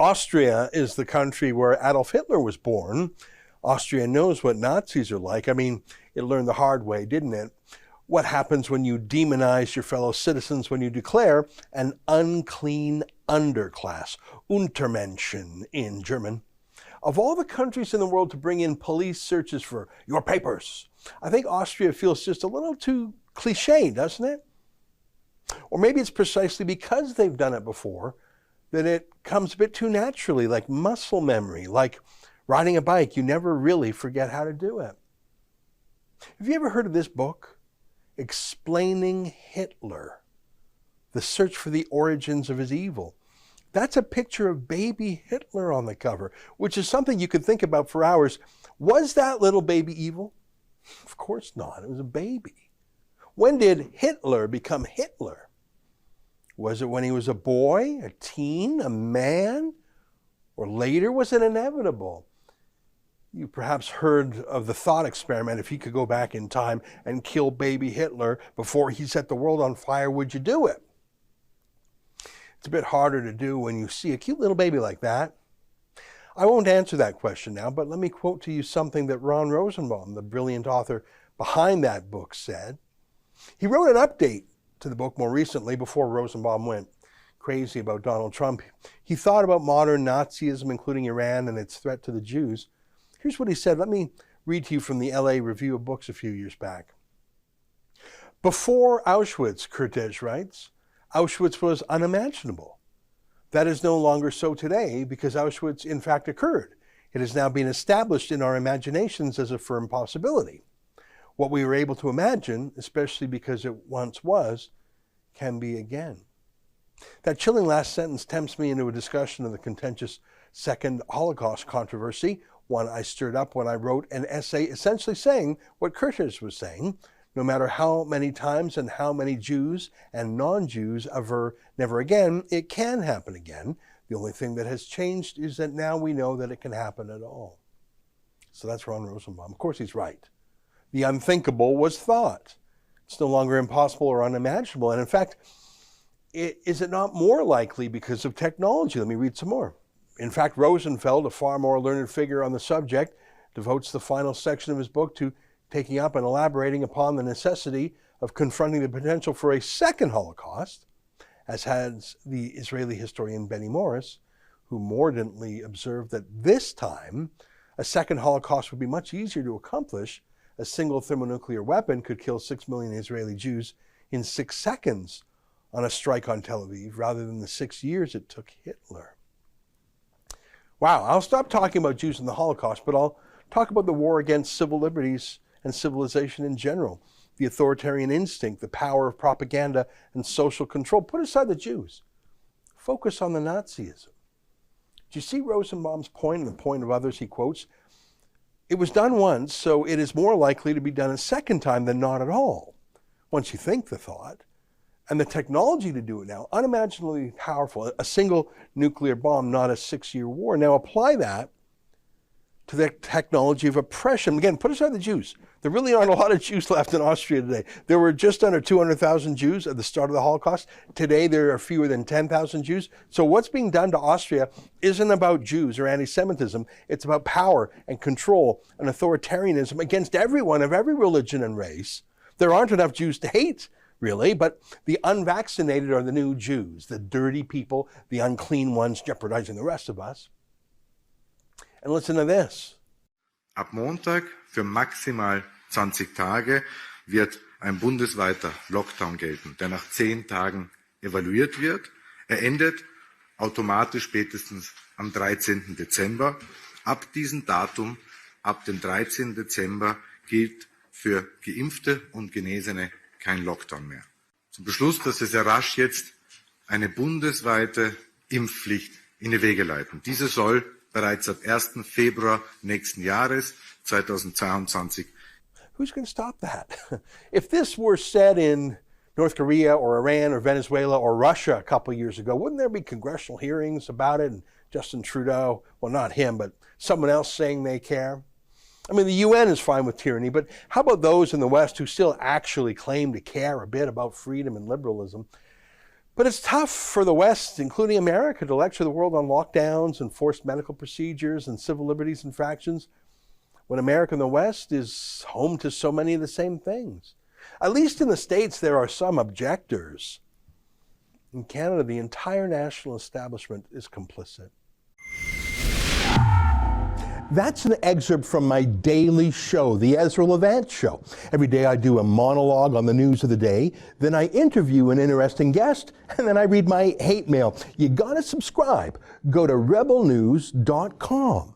Austria is the country where Adolf Hitler was born. Austria knows what Nazis are like. I mean, it learned the hard way, didn't it? What happens when you demonize your fellow citizens, when you declare an unclean underclass, Untermenschen in German. Of all the countries in the world to bring in police searches for your papers, I think Austria feels just a little too cliche, doesn't it? Or maybe it's precisely because they've done it before that it comes a bit too naturally, like muscle memory, like riding a bike. You never really forget how to do it. Have you ever heard of this book, Explaining Hitler? The Search for the Origins of His Evil. That's a picture of baby Hitler on the cover, which is something you could think about for hours. Was that little baby evil? Of course not. It was a baby. When did Hitler become Hitler? Was it when he was a boy, a teen, a man? Or later, was it inevitable? You perhaps heard of the thought experiment. If you could go back in time and kill baby Hitler before he set the world on fire, would you do it? It's a bit harder to do when you see a cute little baby like that. I won't answer that question now, but let me quote to you something that Ron Rosenbaum, the brilliant author behind that book, said. He wrote an update to the book more recently, before Rosenbaum went crazy about Donald Trump. He thought about modern Nazism, including Iran and its threat to the Jews. Here's what he said. Let me read to you from the LA Review of Books a few years back. Before Auschwitz, Kurtesh writes, Auschwitz was unimaginable. That is no longer so today because Auschwitz in fact occurred. It has now been established in our imaginations as a firm possibility. What we were able to imagine, especially because it once was, can be again. That chilling last sentence tempts me into a discussion of the contentious second Holocaust controversy, one I stirred up when I wrote an essay essentially saying what Kurtesh was saying. No matter how many times and how many Jews and non-Jews aver never again, it can happen again. The only thing that has changed is that now we know that it can happen at all. So that's Ron Rosenbaum. Of course he's right. The unthinkable was thought. It's no longer impossible or unimaginable. And in fact, is it not more likely because of technology? Let me read some more. In fact, Rosenfeld, a far more learned figure on the subject, devotes the final section of his book to taking up and elaborating upon the necessity of confronting the potential for a second Holocaust, as has the Israeli historian Benny Morris, who mordantly observed that this time a second Holocaust would be much easier to accomplish. A single thermonuclear weapon could kill 6 million Israeli Jews in 6 seconds on a strike on Tel Aviv, rather than the 6 years it took Hitler. Wow, I'll stop talking about Jews and the Holocaust, but I'll talk about the war against civil liberties and civilization in general, the authoritarian instinct, the power of propaganda and social control. Put aside the Jews. Focus on the Nazism. Do you see Rosenbaum's point and the point of others he quotes? It was done once, so it is more likely to be done a second time than not at all, once you think the thought. And the technology to do it now, unimaginably powerful, a single nuclear bomb, not a 6-year war. Now apply that to the technology of oppression. Again, put aside the Jews. There really aren't a lot of Jews left in Austria today. There were just under 200,000 Jews at the start of the Holocaust. Today, there are fewer than 10,000 Jews. So what's being done to Austria isn't about Jews or anti-Semitism. It's about power and control and authoritarianism against everyone of every religion and race. There aren't enough Jews to hate, really, but the unvaccinated are the new Jews, the dirty people, the unclean ones jeopardizing the rest of us. And listen to this. Ab Montag für maximal 20 Tage wird ein bundesweiter Lockdown gelten, der nach 10 Tagen evaluiert wird. Er endet automatisch spätestens am 13. Dezember. Ab diesem Datum, ab dem 13. Dezember, gilt für Geimpfte und Genesene kein Lockdown mehr. Zum Beschluss, dass wir sehr rasch jetzt eine bundesweite Impfpflicht in die Wege leiten. Diese soll bereits ab 1. Februar nächsten Jahres, 2022. Who's going to stop that? If this were said in North Korea or Iran or Venezuela or Russia a couple of years ago, wouldn't there be congressional hearings about it? And Justin Trudeau, well, not him, but someone else saying they care? I mean, the UN is fine with tyranny, but how about those in the West who still actually claim to care a bit about freedom and liberalism? But it's tough for the West, including America, to lecture the world on lockdowns and forced medical procedures and civil liberties infractions when America and the West is home to so many of the same things. At least in the States, there are some objectors. In Canada, the entire national establishment is complicit. That's an excerpt from my daily show, the Ezra Levant Show. Every day I do a monologue on the news of the day, then I interview an interesting guest, and then I read my hate mail. You gotta subscribe. Go to rebelnews.com.